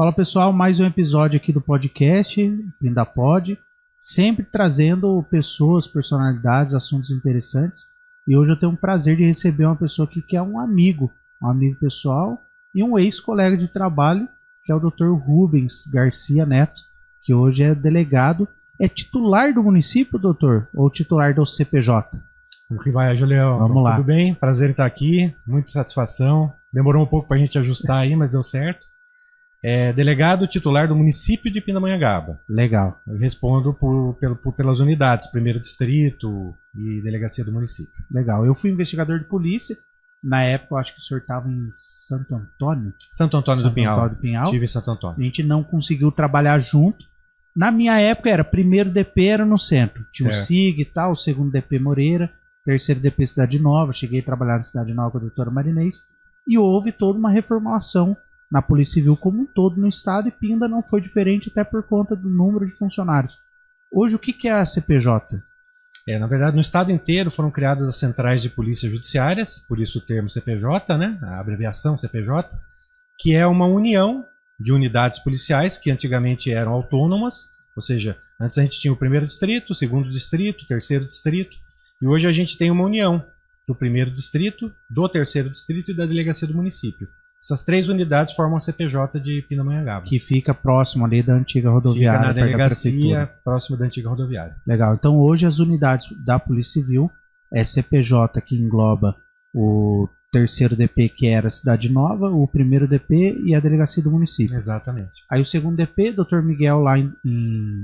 Fala pessoal, mais um episódio aqui do podcast Pinda Pod, sempre trazendo pessoas, personalidades, assuntos interessantes. E hoje eu tenho o prazer de receber uma pessoa aqui que é um amigo pessoal e um ex-colega de trabalho, que é o Dr. Rubens Garcia Neto, que hoje é delegado. É titular do município, doutor? Ou titular do CPJ? Como que vai, Julião? Vamos lá. Tudo bem? Prazer em estar aqui, muita satisfação. Demorou um pouco para a gente ajustar aí, mas deu certo. Delegado titular do município de Pindamonhangaba. Legal. Eu respondo pelas unidades, primeiro distrito e delegacia do município. Legal. Eu fui investigador de polícia. Na época, eu acho que o senhor estava em Santo Antônio. Santo Antônio do Pinhal. Tive em Santo Antônio. A gente não conseguiu trabalhar junto. Na minha época era primeiro DP era no centro. Tinha o SIG e tal, o segundo DP Moreira, terceiro DP Cidade Nova. Cheguei a trabalhar na Cidade Nova com a doutora Marinês. E houve toda uma reformulação na Polícia Civil como um todo no estado, e Pinda não foi diferente, até por conta do número de funcionários. Hoje, o que é a CPJ? Na verdade, no estado inteiro foram criadas as centrais de polícia judiciárias, por isso o termo CPJ, né? A abreviação CPJ, que é uma união de unidades policiais que antigamente eram autônomas, ou seja, antes a gente tinha o primeiro distrito, o segundo distrito, o terceiro distrito, e hoje a gente tem uma união do primeiro distrito, do terceiro distrito e da delegacia do município. Essas três unidades formam a CPJ de Pindamonhangaba. Que fica próximo ali da antiga rodoviária. Fica na delegacia, próximo da antiga rodoviária. Legal. Então hoje as unidades da Polícia Civil é CPJ, que engloba o terceiro DP, que era a Cidade Nova, o primeiro DP e a delegacia do município. Exatamente. Aí o segundo DP, Dr. Miguel lá em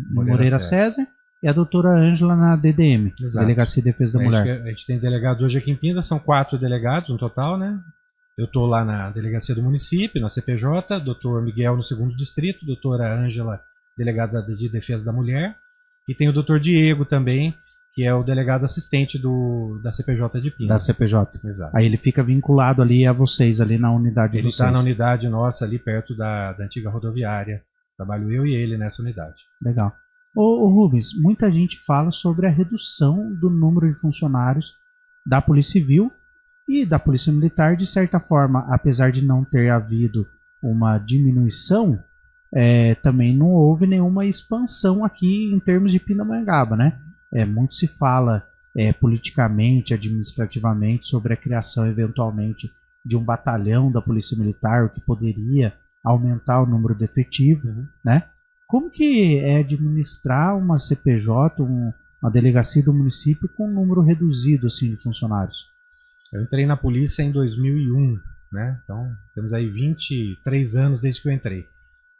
Moreira César, e a doutora Ângela na DDM, Exato. Delegacia de Defesa da Mulher. A gente tem delegados hoje aqui em Pinda, são 4 delegados no total, né? Eu estou lá na delegacia do município, na CPJ, doutor Miguel no segundo distrito, doutora Ângela, delegada de defesa da mulher, e tem o doutor Diego também, que é o delegado assistente da CPJ de Pinda. Da CPJ. Exato. Aí ele fica vinculado ali a vocês, ali na unidade de vocês. Ele está na unidade nossa, ali perto da antiga rodoviária. Trabalho eu e ele nessa unidade. Legal. Ô Rubens, muita gente fala sobre a redução do número de funcionários da Polícia Civil e da Polícia Militar. De certa forma, apesar de não ter havido uma diminuição, também não houve nenhuma expansão aqui em termos de Pindamonhangaba, né? Muito se fala politicamente, administrativamente, sobre a criação eventualmente de um batalhão da Polícia Militar, o que poderia aumentar o número de efetivo, né? Como que é administrar uma CPJ, uma delegacia do município com um número reduzido assim, de funcionários? Eu entrei na polícia em 2001, né? Então temos aí 23 anos desde que eu entrei.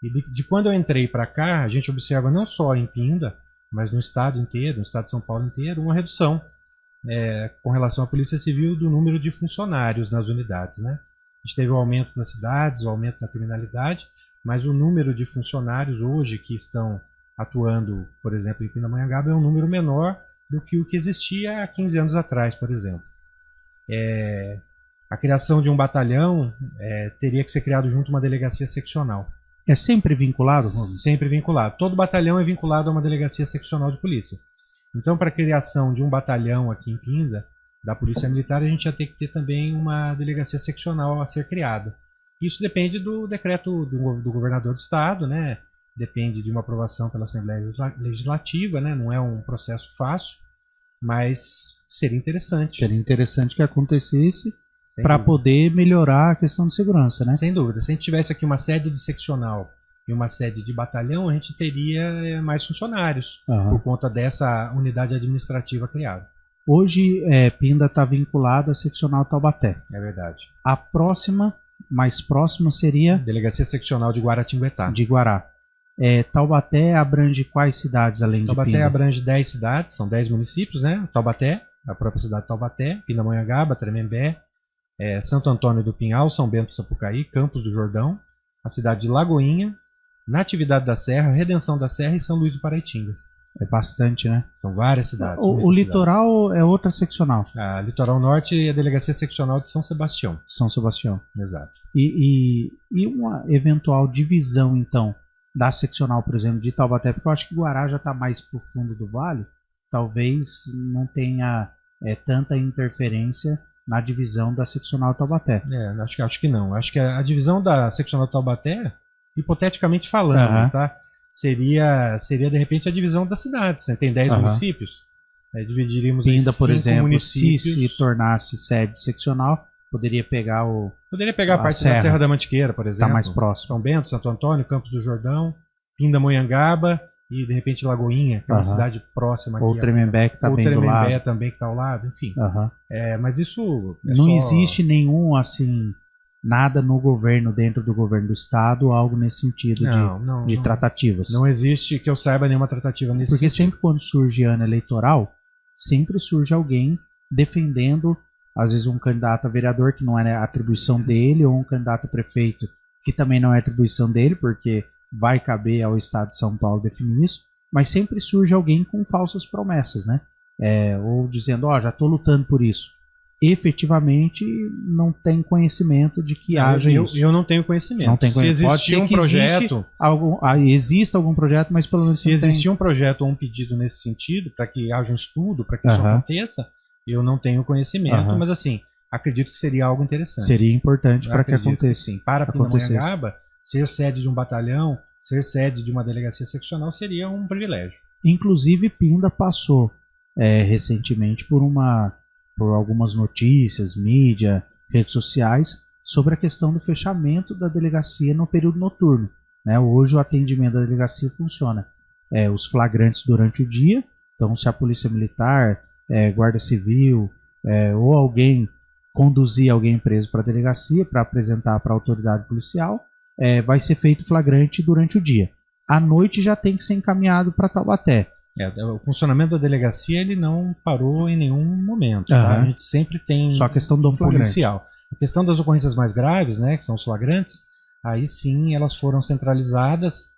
E de quando eu entrei para cá, a gente observa não só em Pinda, mas no estado inteiro, no estado de São Paulo inteiro, uma redução com relação à Polícia Civil do número de funcionários nas unidades, né? A gente teve o aumento nas cidades, o aumento na criminalidade, mas o número de funcionários hoje que estão atuando, por exemplo, em Pindamonhangaba é um número menor do que o que existia há 15 anos atrás, por exemplo. A criação de um batalhão teria que ser criado junto a uma delegacia seccional. É sempre vinculado, Rubens? Sempre vinculado. Todo batalhão é vinculado a uma delegacia seccional de polícia. Então, para a criação de um batalhão aqui em Pinda, da Polícia Militar, a gente ia ter que ter também uma delegacia seccional a ser criada. Isso depende do decreto do governador do estado, né? Depende de uma aprovação pela Assembleia Legislativa, né? Não é um processo fácil, mas seria interessante. Seria interessante que acontecesse para poder melhorar a questão de segurança, né? Sem dúvida. Se a gente tivesse aqui uma sede de seccional e uma sede de batalhão, a gente teria mais funcionários por conta dessa unidade administrativa criada. Hoje, Pinda está vinculado à seccional Taubaté. É verdade. A mais próxima seria... Delegacia Seccional de Guaratinguetá. De Guará. Taubaté abrange quais cidades além de Pinda? Taubaté abrange 10 cidades, são 10 municípios, né? Taubaté, a própria cidade de Taubaté, Pindamonhangaba, Tremembé, Santo Antônio do Pinhal, São Bento do Sapucaí, Campos do Jordão, a cidade de Lagoinha, Natividade da Serra, Redenção da Serra e São Luís do Paraitinga. É bastante, né? São várias cidades. O litoral é outra seccional. A Litoral Norte é a Delegacia Seccional de São Sebastião. São Sebastião. Exato. E uma eventual divisão, então, da seccional, por exemplo, de Taubaté, porque eu acho que Guará já está mais para o fundo do vale, talvez não tenha tanta interferência na divisão da seccional Taubaté. Acho que não. Acho que a divisão da seccional Taubaté hipoteticamente falando, Aham. tá? Seria de repente a divisão das cidades. Você tem 10 Aham. municípios, dividiríamos em Pinda, por 5 exemplo, municípios. se tornasse sede seccional, poderia pegar Poderia pegar a a parte da Serra. Serra da Mantiqueira, por exemplo. tá mais próximo. São Bento, Santo Antônio, Campos do Jordão, Pindamonhangaba e de repente Lagoinha, que é uma Aham. cidade próxima aqui. Ou Tremembé, que está Ou bem do Tremembé lado. também, que está ao lado, enfim. Aham. Mas isso Não só... existe nenhum, assim, nada no governo, dentro do governo do estado, algo nesse sentido de tratativas. Não existe, que eu saiba, nenhuma tratativa nesse Porque sentido. sempre quando surge ano eleitoral, sempre surge alguém defendendo, às vezes um candidato a vereador que não é atribuição dele, ou um candidato a prefeito que também não é atribuição dele, porque vai caber ao estado de São Paulo definir isso, mas sempre surge alguém com falsas promessas, né? Ou dizendo, já estou lutando por isso. Efetivamente não tem conhecimento de que haja isso. Eu não tenho conhecimento. Não tem Se conhecimento. Pode existir ser um que projeto, exista algum projeto, mas pelo menos se existir um projeto ou um pedido nesse sentido, para que haja um estudo, para que isso aconteça, eu não tenho conhecimento, mas assim, acredito que seria algo interessante. Seria importante para que aconteça. Sim, para Pindamonhangaba, ser sede de um batalhão, ser sede de uma delegacia seccional seria um privilégio. Inclusive, Pinda passou recentemente por algumas notícias, mídia, redes sociais, sobre a questão do fechamento da delegacia no período noturno. Né? Hoje o atendimento da delegacia funciona. Os flagrantes durante o dia, então se a polícia militar, guarda civil, ou alguém conduzir alguém preso para a delegacia para apresentar para a autoridade policial, vai ser feito flagrante durante o dia. À noite já tem que ser encaminhado para Taubaté. O funcionamento da delegacia ele não parou em nenhum momento. Tá? A gente sempre tem só a questão do policial. A questão das ocorrências mais graves, né, que são os flagrantes, aí sim elas foram centralizadas.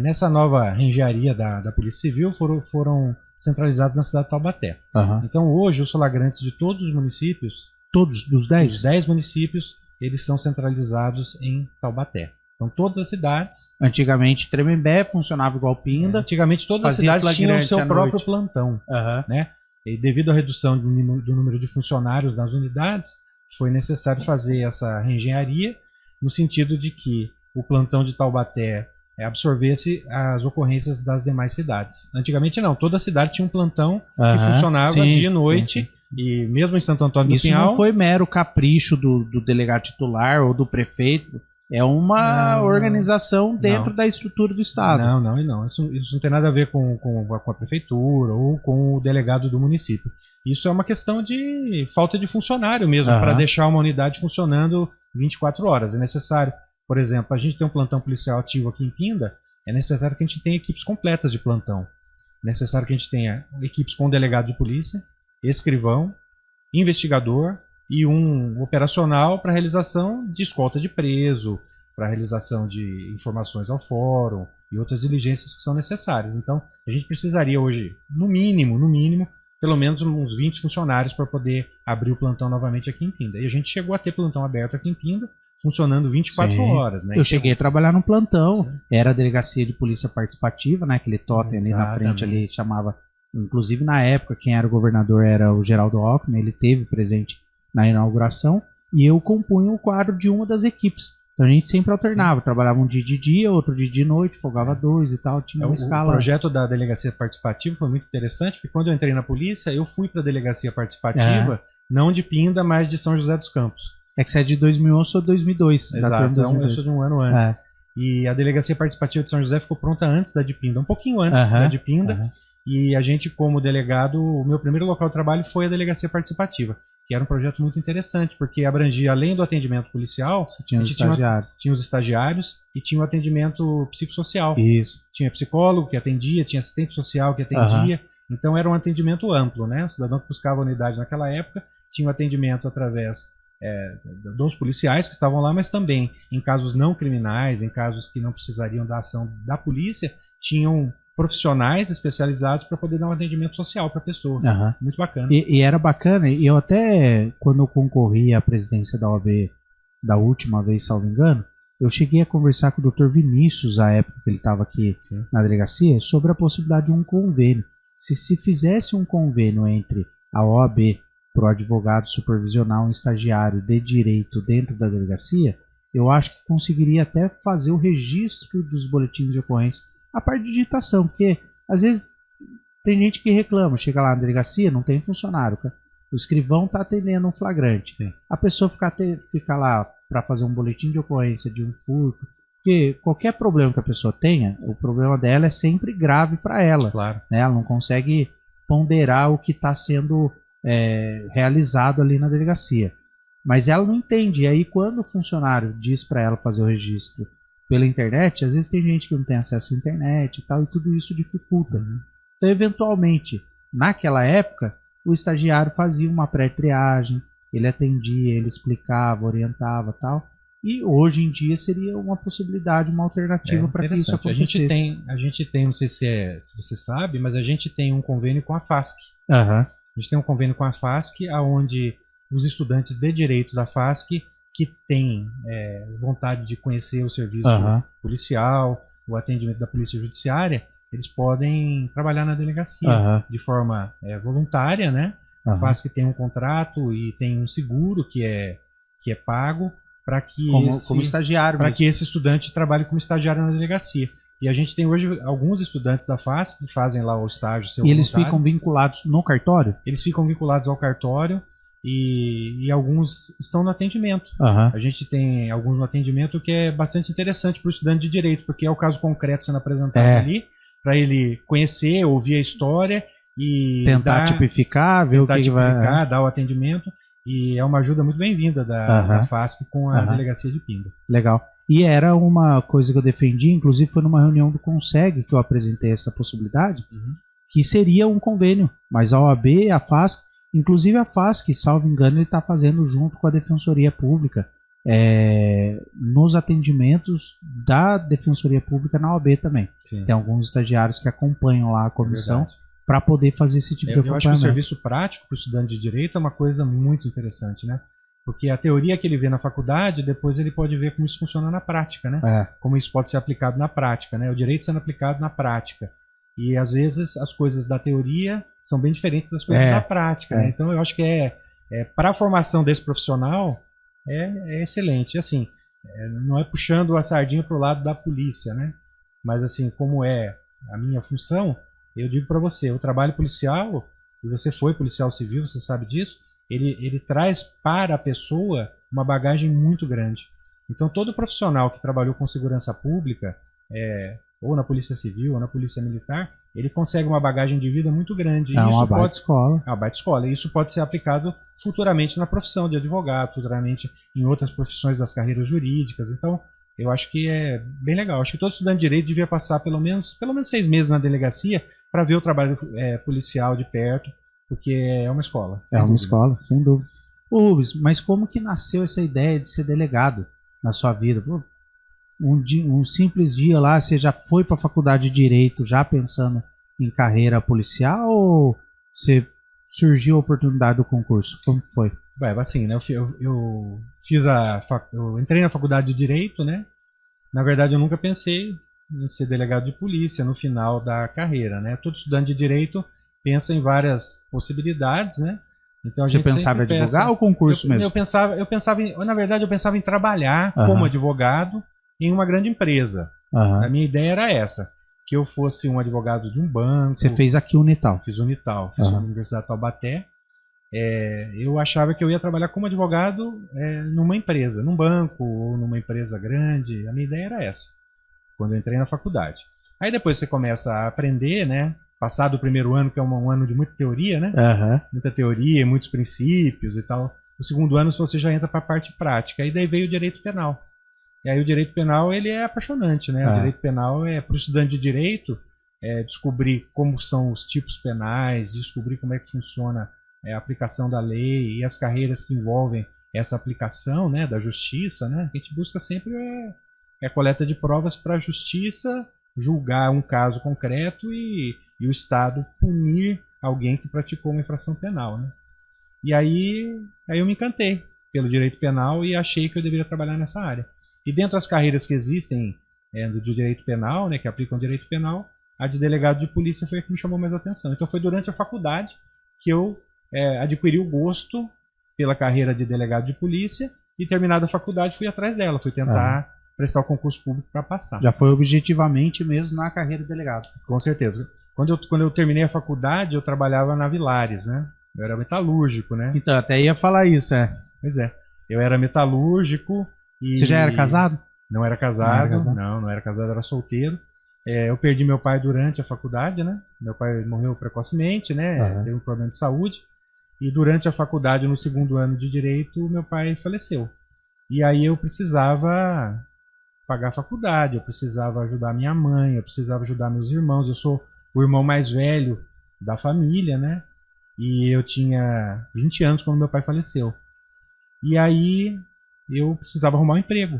Nessa nova rengearia da Polícia Civil foram centralizadas na cidade de Taubaté. Então hoje os flagrantes de todos os municípios, todos dos 10? Os 10 municípios, eles são centralizados em Taubaté. Então todas as cidades... Antigamente Tremembé funcionava igual Pinda. Antigamente todas as cidades tinham o seu próprio plantão. Né? E devido à redução do número de funcionários nas unidades, foi necessário fazer essa reengenharia no sentido de que o plantão de Taubaté absorvesse as ocorrências das demais cidades. Antigamente não, toda cidade tinha um plantão que funcionava dia e noite. Sim. E mesmo em Santo Antônio do Pinhal... Isso não foi mero capricho do delegado titular ou do prefeito. É uma organização dentro da estrutura do Estado. Não. Isso não tem nada a ver com a prefeitura ou com o delegado do município. Isso é uma questão de falta de funcionário mesmo, para deixar uma unidade funcionando 24 horas. É necessário, por exemplo, a gente tem um plantão policial ativo aqui em Pinda, é necessário que a gente tenha equipes completas de plantão. É necessário que a gente tenha equipes com delegado de polícia, escrivão, investigador e um operacional para realização de escolta de preso, para realização de informações ao fórum e outras diligências que são necessárias. Então, a gente precisaria hoje, no mínimo, pelo menos uns 20 funcionários para poder abrir o plantão novamente aqui em Pinda. E a gente chegou a ter plantão aberto aqui em Pinda, funcionando 24 horas. Né? Eu cheguei a trabalhar num plantão, era a delegacia de polícia participativa, né? Aquele totem ali na frente, ali chamava, inclusive na época, quem era o governador era o Geraldo Alckmin, ele teve presente na inauguração, e eu compunha o quadro de uma das equipes. Então a gente sempre alternava, trabalhava um dia de dia, outro dia de noite, folgava 2 e tal, tinha uma escala. O projeto da delegacia participativa foi muito interessante, porque quando eu entrei na polícia, eu fui para a delegacia participativa, não de Pinda, mas de São José dos Campos. É que você é de 2011 ou 2002. Exato, então eu sou de um ano antes. E a delegacia participativa de São José ficou pronta antes da de Pinda, um pouquinho antes da de Pinda. E a gente, como delegado, o meu primeiro local de trabalho foi a delegacia participativa, que era um projeto muito interessante, porque abrangia, além do atendimento policial, tinha os estagiários e tinha o atendimento psicossocial. Isso. Tinha psicólogo que atendia, tinha assistente social que atendia, então era um atendimento amplo, né? O cidadão que buscava a unidade naquela época tinha o atendimento através dos policiais que estavam lá, mas também em casos não criminais, em casos que não precisariam da ação da polícia, tinham profissionais especializados para poder dar um atendimento social para a pessoa. Muito bacana. E era bacana, e eu até, quando eu concorri à presidência da OAB da última vez, salvo engano, eu cheguei a conversar com o Dr. Vinícius, à época que ele estava aqui na delegacia, sobre a possibilidade de um convênio. Se fizesse um convênio entre a OAB para o advogado supervisionar um estagiário de direito dentro da delegacia, eu acho que conseguiria até fazer o registro dos boletins de ocorrência, a parte de digitação, porque às vezes tem gente que reclama, chega lá na delegacia, não tem funcionário, o escrivão está atendendo um flagrante. Sim. A pessoa fica lá para fazer um boletim de ocorrência de um furto, porque qualquer problema que a pessoa tenha, o problema dela é sempre grave para ela. Claro. Né? Ela não consegue ponderar o que está sendo realizado ali na delegacia. Mas ela não entende. E aí, quando o funcionário diz para ela fazer o registro pela internet, às vezes tem gente que não tem acesso à internet e tal, e tudo isso dificulta. Né? Então, eventualmente, naquela época, o estagiário fazia uma pré-triagem, ele atendia, ele explicava, orientava tal. E hoje em dia seria uma possibilidade, uma alternativa para que isso acontecesse. A gente tem, não sei se você sabe, mas a gente tem um convênio com a FASC. Uhum. A gente tem um convênio com a FASC, onde os estudantes de direito da FASC que têm vontade de conhecer o serviço policial, o atendimento da polícia judiciária, eles podem trabalhar na delegacia de forma voluntária, né? A FASC tem um contrato e tem um seguro que é pago para que como estagiário, para que esse estudante trabalhe como estagiário na delegacia. E a gente tem hoje alguns estudantes da FASC que fazem lá o estágio. E eles ficam vinculados no cartório? Eles ficam vinculados ao cartório e alguns estão no atendimento. A gente tem alguns no atendimento que é bastante interessante para o estudante de direito, porque é o caso concreto sendo apresentado ali, para ele conhecer, ouvir a história e tentar tipificar, ver o que vai dar o atendimento. E é uma ajuda muito bem-vinda da FASC com a delegacia de Pinda. Legal. E era uma coisa que eu defendi, inclusive foi numa reunião do Conseg que eu apresentei essa possibilidade, que seria um convênio, mas a OAB, a FASC, inclusive a FASC, salvo engano, ele está fazendo junto com a Defensoria Pública, nos atendimentos da Defensoria Pública na OAB também. Sim. Tem alguns estagiários que acompanham lá a comissão, para poder fazer esse tipo de acompanhamento. Eu acho que o serviço prático para o estudante de direito é uma coisa muito interessante, né? Porque a teoria que ele vê na faculdade, depois ele pode ver como isso funciona na prática, né? Como isso pode ser aplicado na prática, né? O direito sendo aplicado na prática. E às vezes as coisas da teoria são bem diferentes das coisas da prática, né? Então eu acho que para a formação desse profissional é excelente. Assim, não é puxando a sardinha para o lado da polícia, né? Mas assim, como é a minha função, eu digo para você, o trabalho policial, e você foi policial civil, você sabe disso, ele traz para a pessoa uma bagagem muito grande. Então todo profissional que trabalhou com segurança pública, ou na polícia civil, ou na polícia militar, ele consegue uma bagagem de vida muito grande. É uma baita escola. É uma baita escola. E isso pode ser aplicado futuramente na profissão de advogado, futuramente em outras profissões das carreiras jurídicas. Então, eu acho que é bem legal. Acho que todo estudante de direito devia passar pelo menos 6 meses na delegacia para ver o trabalho policial de perto, porque é uma escola. É uma escola, sem dúvida. Ô Rubens, mas como que nasceu essa ideia de ser delegado na sua vida? Pô, um simples dia lá, você já foi para a faculdade de Direito já pensando em carreira policial ou você surgiu a oportunidade do concurso? Como foi? Assim, né, eu entrei na faculdade de Direito, né? Na verdade, eu nunca pensei em ser delegado de polícia no final da carreira, né? Todo estudante de direito pensa em várias possibilidades, né? Então você pensava em advogar ou concurso mesmo? Na verdade, eu pensava em trabalhar como advogado em uma grande empresa. A minha ideia era essa, que eu fosse um advogado de um banco. Você fez aqui Unital? Fiz Unital, fiz na Universidade de Taubaté. Eu achava que eu ia trabalhar como advogado numa empresa, num banco ou numa empresa grande. A minha ideia era essa, quando eu entrei na faculdade. Aí depois você começa a aprender, né? Passado o primeiro ano, que é um ano de muita teoria, né? Muita teoria, muitos princípios e tal. No segundo ano você já entra para a parte prática. E daí veio o direito penal. E aí o direito penal, ele é apaixonante, né? O direito penal para o estudante de direito descobrir como são os tipos penais, descobrir como é que funciona a aplicação da lei e as carreiras que envolvem essa aplicação, né, da justiça, né? A gente busca sempre a coleta de provas para a justiça julgar um caso concreto e o Estado punir alguém que praticou uma infração penal, né? E aí eu me encantei pelo direito penal e achei que eu deveria trabalhar nessa área. E dentro das carreiras que existem do direito penal, né, que aplicam direito penal, a de delegado de polícia foi a que me chamou mais atenção. Então foi durante a faculdade que eu adquiri o gosto pela carreira de delegado de polícia e terminada a faculdade fui atrás dela, fui tentar prestar o concurso público para passar. Já foi objetivamente mesmo na carreira de delegado. Com certeza. Quando eu terminei a faculdade, eu trabalhava na Villares, né? Eu era metalúrgico, né? Então, até ia falar isso, Pois é. Eu era metalúrgico e... Você já era casado? Não era casado, não era casado, era solteiro. Eu perdi meu pai durante a faculdade, né? Meu pai morreu precocemente, né? Teve um problema de saúde. E durante a faculdade, no segundo ano de Direito, meu pai faleceu. E aí eu precisava pagar a faculdade, eu precisava ajudar minha mãe, eu precisava ajudar meus irmãos. Eu sou o irmão mais velho da família, né? E eu tinha 20 anos quando meu pai faleceu. E aí eu precisava arrumar um emprego.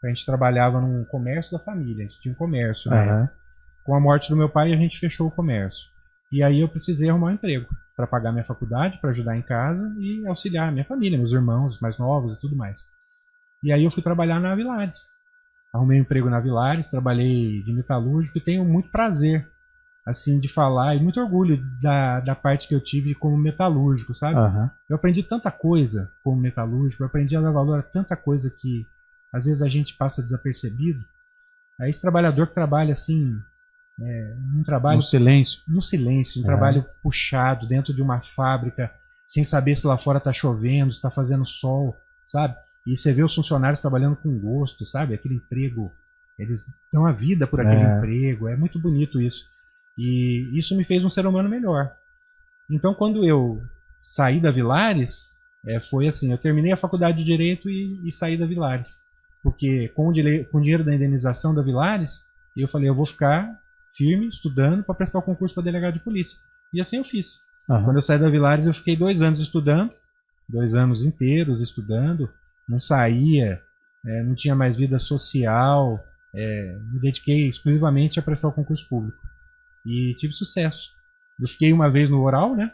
A gente trabalhava num comércio da família, a gente tinha um comércio, né? Com a morte do meu pai, a gente fechou o comércio. E aí eu precisei arrumar um emprego para pagar minha faculdade, para ajudar em casa e auxiliar minha família, meus irmãos mais novos e tudo mais. E aí eu fui trabalhar na Villares. Arrumei um emprego na Villares, trabalhei de metalúrgico e tenho muito prazer assim de falar e muito orgulho da parte que eu tive como metalúrgico, sabe? Eu aprendi tanta coisa como metalúrgico, eu aprendi a dar valor a tanta coisa que às vezes a gente passa desapercebido. É esse trabalhador que trabalha assim, num trabalho... No silêncio. No silêncio, um trabalho puxado dentro de uma fábrica, sem saber se lá fora está chovendo, se está fazendo sol, sabe? E você vê os funcionários trabalhando com gosto, sabe? Aquele emprego, eles dão a vida por aquele emprego, é muito bonito isso. E isso me fez um ser humano melhor. Então, quando eu saí da Villares, foi assim, eu terminei a faculdade de Direito e saí da Villares. Porque com o dinheiro da indenização da Villares, eu falei, eu vou ficar firme, estudando, para prestar o concurso para delegado de polícia. E assim eu fiz. Quando eu saí da Villares, eu fiquei 2 anos estudando, 2 anos inteiros estudando, não saía, não tinha mais vida social, me dediquei exclusivamente a prestar o concurso público. E tive sucesso. Eu fiquei uma vez no oral, né?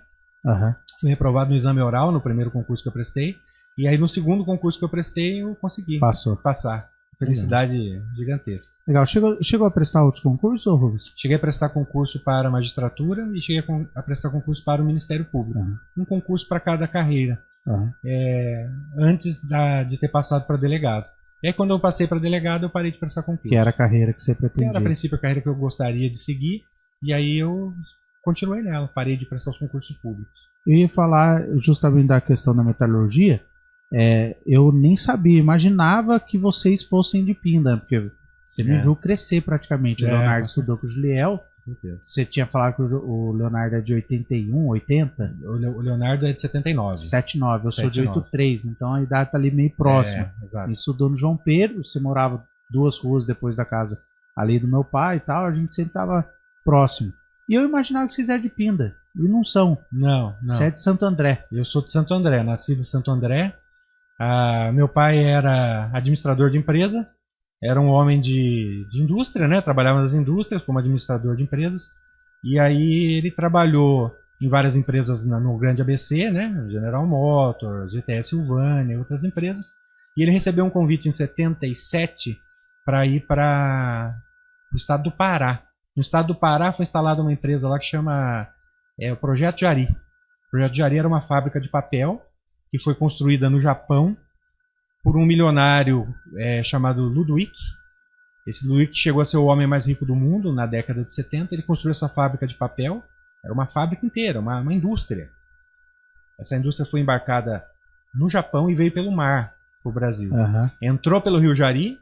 Fui reprovado no exame oral, no primeiro concurso que eu prestei. E aí no segundo concurso que eu prestei, eu consegui passar. Felicidade gigantesca. Legal. Chegou a prestar outros concursos, ou Rubens? Cheguei a prestar concurso para a magistratura e cheguei a prestar concurso para o Ministério Público. Um concurso para cada carreira. Antes de ter passado para delegado. E aí quando eu passei para delegado, eu parei de prestar concurso. Que era a carreira que você pretendia. Que era a princípio a carreira que eu gostaria de seguir. E aí eu continuei nela, parei de prestar os concursos públicos. Eu ia falar justamente da questão da metalurgia. Eu nem sabia, imaginava que vocês fossem de Pinda, porque você me viu crescer praticamente. O Leonardo estudou com o Juliel. Você tinha falado que o Leonardo é de 81, 80? O Leonardo é de 79. 79, eu sou de 83, então a idade tá ali meio próxima. Ele estudou no João Pedro, você morava 2 ruas depois da casa ali do meu pai e tal, a gente sempre tava próximo. E eu imaginava que vocês eram de Pinda, e não são. Não. Você é de Santo André. Eu sou de Santo André, nascido em Santo André. Meu pai era administrador de empresa, era um homem de indústria, né? Trabalhava nas indústrias como administrador de empresas. E aí ele trabalhou em várias empresas no Grande ABC, né? General Motors, GTS Silvânia, outras empresas. E ele recebeu um convite em 77 para ir para o estado do Pará. No estado do Pará foi instalada uma empresa lá que chama o Projeto Jari. O Projeto Jari era uma fábrica de papel que foi construída no Japão por um milionário chamado Ludwig. Esse Ludwig chegou a ser o homem mais rico do mundo na década de 70. Ele construiu essa fábrica de papel. Era uma fábrica inteira, uma indústria. Essa indústria foi embarcada no Japão e veio pelo mar para o Brasil. Entrou pelo Rio Jari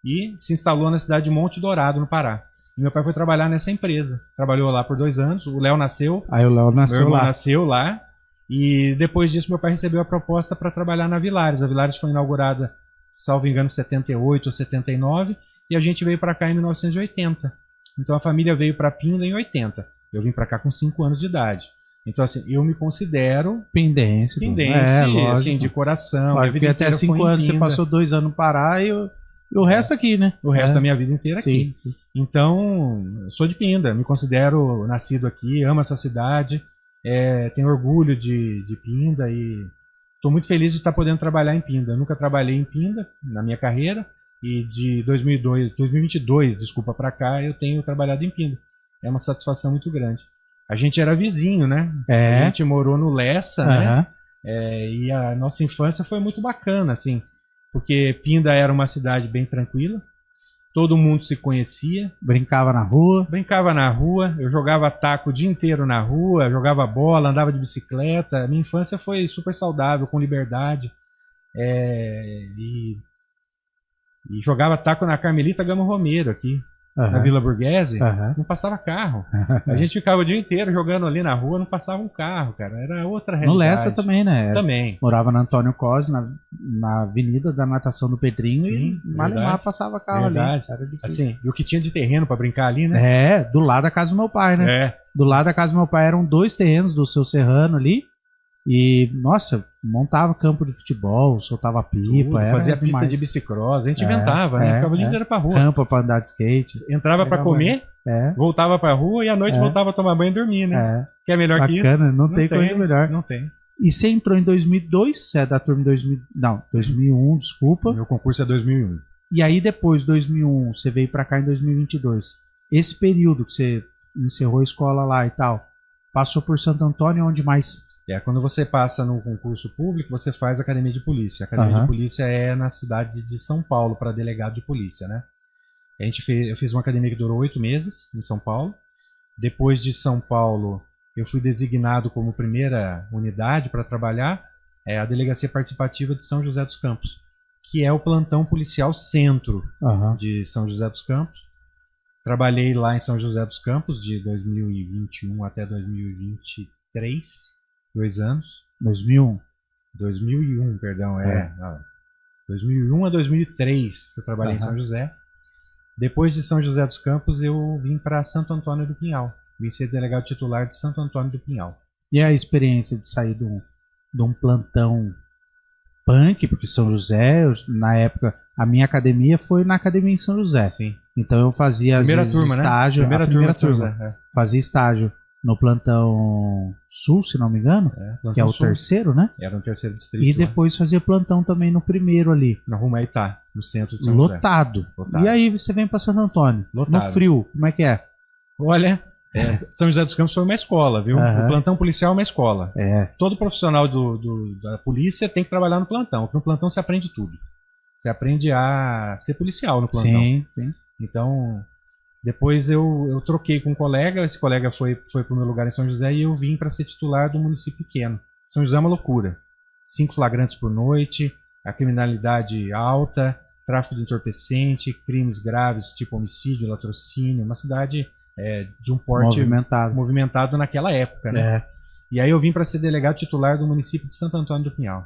e se instalou na cidade de Monte Dourado, no Pará. E meu pai foi trabalhar nessa empresa. Trabalhou lá por 2 anos. O Léo nasceu. Aí o Léo nasceu meu irmão lá. Nasceu lá. E depois disso, meu pai recebeu a proposta para trabalhar na Villares. A Villares foi inaugurada, salvo engano, em 78 ou 79. E a gente veio para cá em 1980. Então a família veio para Pinda em 80. Eu vim para cá com 5 anos de idade. Então, assim, eu me considero pindense, assim, de coração. Porque até 5 anos você passou 2 anos no Pará e o resto aqui, né? O resto da minha vida inteira aqui. Sim. Então, eu sou de Pinda, me considero nascido aqui, amo essa cidade, tenho orgulho de Pinda e estou muito feliz de estar podendo trabalhar em Pinda. Eu nunca trabalhei em Pinda na minha carreira e de 2022, para cá, eu tenho trabalhado em Pinda. É uma satisfação muito grande. A gente era vizinho, né? A gente morou no Lessa, né? E a nossa infância foi muito bacana, assim, porque Pinda era uma cidade bem tranquila, todo mundo se conhecia. Brincava na rua. Brincava na rua, eu jogava taco o dia inteiro na rua, jogava bola, andava de bicicleta. Minha infância foi super saudável, com liberdade. E jogava taco na Carmelita Gama Romero aqui, na Vila Burguese. Não passava carro. A gente ficava o dia inteiro jogando ali na rua, não passava um carro, cara. Era outra realidade. No Lessa também, né? Também. Morava na Antônio Cosi, na Avenida da Natação do Pedrinho. Sim, e Malemar passava carro ali. Era difícil. Assim, e o que tinha de terreno pra brincar ali, né? Do lado da casa do meu pai, né? Do lado da casa do meu pai eram 2 terrenos do Seu Serrano ali. E, nossa, montava campo de futebol, soltava pipa. Fazia pista de bicicross, a gente inventava, né? Ficava o dia inteiro pra rua. Rampa pra andar de skate. Entrava pra comer, voltava pra rua e à noite voltava a tomar banho e dormir, né? Que é melhor que isso? Bacana, não tem coisa melhor. Não tem. E você entrou em 2002, você é da turma 2001, desculpa. Meu concurso é 2001. E aí depois, 2001, você veio pra cá em 2022. Esse período que você encerrou a escola lá e tal, passou por Santo Antônio, onde mais? Quando você passa no concurso público, você faz academia de polícia. A academia de polícia é na cidade de São Paulo, para delegado de polícia, né? Eu fiz uma academia que durou 8 meses em São Paulo. Depois de São Paulo, eu fui designado como primeira unidade para trabalhar a Delegacia Participativa de São José dos Campos, que é o plantão policial centro de São José dos Campos. Trabalhei lá em São José dos Campos de 2021 até 2023. 2 anos. 2001, perdão. 2001 a 2003 eu trabalhei em São José. Depois de São José dos Campos eu vim para Santo Antônio do Pinhal. Vim ser delegado titular de Santo Antônio do Pinhal. E a experiência de sair de um plantão punk, porque São José, na época, a minha academia foi na academia em São José. Sim. Então eu fazia primeira turma, estágio. Né? Primeira turma. Fazia estágio no plantão sul, se não me engano, que é o terceiro, né? Era no terceiro distrito. E depois fazia plantão também no primeiro ali. Na Rumaitá, no centro de São José. Lotado. E aí você vem para Santo Antônio, lotado. No frio, como é que é? Olha, São José dos Campos foi uma escola, viu? O plantão policial é uma escola. Todo profissional da polícia tem que trabalhar no plantão, porque no plantão você aprende tudo. Você aprende a ser policial no plantão. Sim. Então, depois eu troquei com um colega, esse colega foi pro meu lugar em São José e eu vim para ser titular do município pequeno. São José é uma loucura. 5 flagrantes por noite, a criminalidade alta, tráfico de entorpecente, crimes graves tipo homicídio, latrocínio, uma cidade de um porte movimentado naquela época, né? E aí eu vim para ser delegado titular do município de Santo Antônio do Pinhal.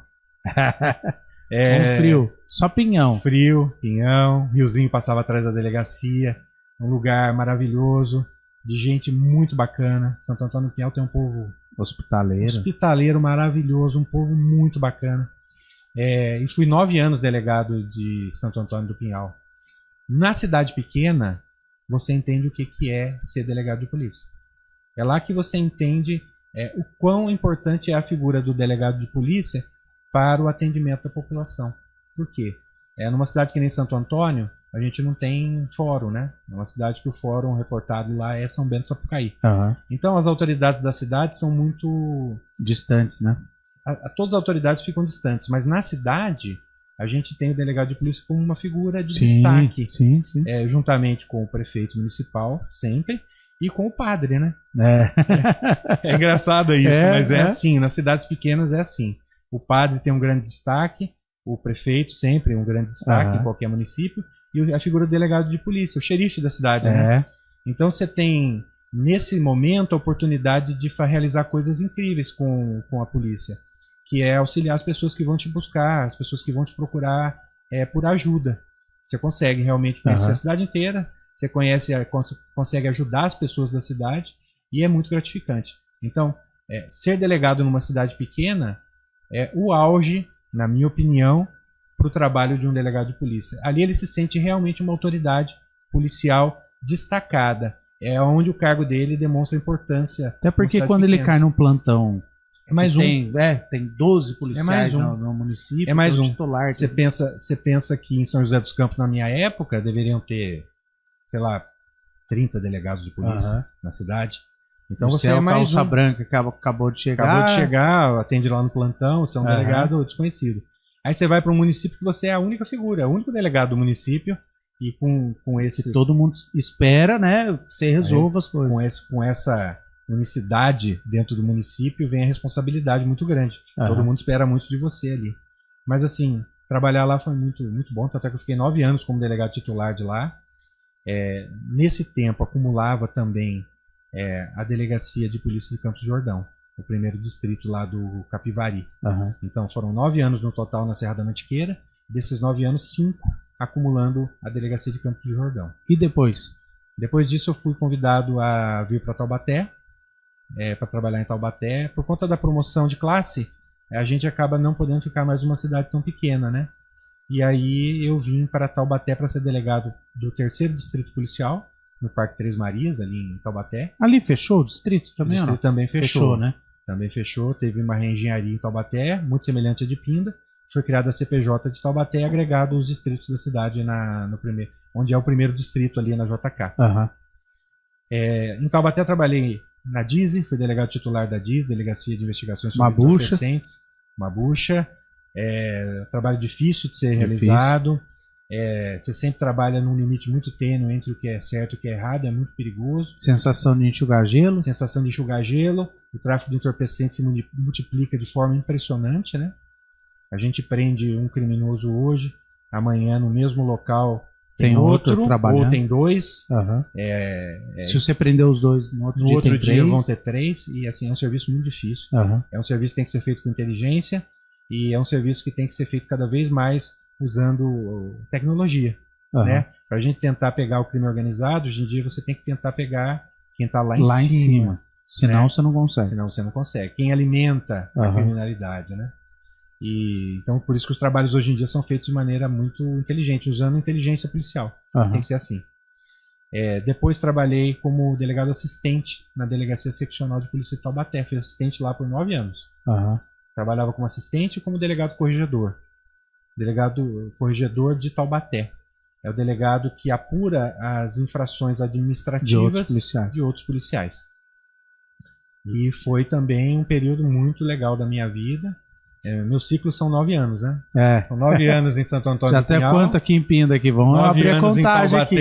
Frio, só pinhão. Frio, pinhão, riozinho passava atrás da delegacia. Um lugar maravilhoso, de gente muito bacana. Santo Antônio do Pinhal tem um povo hospitaleiro maravilhoso, um povo muito bacana. E fui 9 anos delegado de Santo Antônio do Pinhal. Na cidade pequena, você entende o que é ser delegado de polícia. É lá que você entende o quão importante é a figura do delegado de polícia para o atendimento da população. Por quê? Numa cidade que nem Santo Antônio, a gente não tem fórum, né? É uma cidade que o fórum reportado lá é São Bento do Sapucaí. Então as autoridades da cidade são muito distantes, né? Todas as autoridades ficam distantes, mas na cidade a gente tem o delegado de polícia como uma figura de destaque. Sim. Juntamente com o prefeito municipal, sempre, e com o padre, né? É engraçado isso, mas é assim, nas cidades pequenas é assim. O padre tem um grande destaque, o prefeito sempre um grande destaque em qualquer município, e a figura do delegado de polícia, o xerife da cidade, né? Então você tem, nesse momento, a oportunidade de realizar coisas incríveis com a polícia, que é auxiliar as pessoas que vão te buscar, as pessoas que vão te procurar por ajuda. Você consegue realmente conhecer a cidade inteira, você consegue ajudar as pessoas da cidade, e é muito gratificante. Então, ser delegado numa cidade pequena é o auge, na minha opinião, para o trabalho de um delegado de polícia. Ali ele se sente realmente uma autoridade policial destacada. É onde o cargo dele demonstra importância. Até porque quando ele cai num plantão, tem 12 policiais no município, é mais um titular. Você pensa que em São José dos Campos, na minha época, deveriam ter, sei lá, 30 delegados de polícia na cidade. Então você é mais calça branca que acabou de chegar. Acabou de chegar, atende lá no plantão, você é um delegado desconhecido. Aí você vai para um município que você é a única figura, é o único delegado do município, e com esse... Que todo mundo espera, né, que você resolva as coisas. Com essa unicidade dentro do município vem a responsabilidade muito grande. Todo mundo espera muito de você ali. Mas assim, trabalhar lá foi muito, muito bom, tanto é que eu fiquei 9 anos como delegado titular de lá. Nesse tempo acumulava também a delegacia de polícia de Campos do Jordão, o primeiro distrito lá do Capivari. Então foram 9 anos no total na Serra da Mantiqueira, desses 9 anos, 5 acumulando a delegacia de Campos do Jordão. E depois? Depois disso eu fui convidado a vir para Taubaté, para trabalhar em Taubaté. Por conta da promoção de classe, a gente acaba não podendo ficar mais numa cidade tão pequena, né? E aí eu vim para Taubaté para ser delegado do 3º Distrito Policial, no Parque Três Marias, ali em Taubaté. Ali fechou o distrito também? O distrito também fechou, né? Também fechou, teve uma reengenharia em Taubaté, muito semelhante à de Pinda. Foi criada a CPJ de Taubaté e agregado os distritos da cidade no primeiro, onde é o primeiro distrito ali na JK. Em Taubaté trabalhei na DISE, fui delegado titular da DISE, Delegacia de Investigações sobre Entorpecentes. Mabucha. Trabalho difícil de ser realizado. Você sempre trabalha num limite muito tênue entre o que é certo e o que é errado, é muito perigoso. Sensação de enxugar gelo. Sensação de enxugar gelo. O tráfico de entorpecentes se multiplica de forma impressionante, né? A gente prende um criminoso hoje, amanhã no mesmo local tem outro ou tem 2. Se você prender os 2, no outro dia vão ter 3, e assim é um serviço muito difícil. É um serviço que tem que ser feito com inteligência, e é um serviço que tem que ser feito cada vez mais usando tecnologia, né? Para a gente tentar pegar o crime organizado, hoje em dia você tem que tentar pegar quem está lá em cima. Senão, né? você não consegue. Senão você não consegue. Quem alimenta a criminalidade, né? E então por isso que os trabalhos hoje em dia são feitos de maneira muito inteligente, usando inteligência policial. Tem que ser assim. Depois trabalhei como delegado assistente na Delegacia Seccional de Polícia de Taubaté. Fui assistente lá por 9 anos. Trabalhava como assistente e como delegado corregedor. Delegado corregedor de Taubaté. É o delegado que apura as infrações administrativas de outros policiais. E foi também um período muito legal da minha vida. Meus ciclos são 9 anos, né? São 9 anos em Santo Antônio do Pinhal. Já até quanto aqui em Pinda aqui? Vamos abrir a contagem aqui.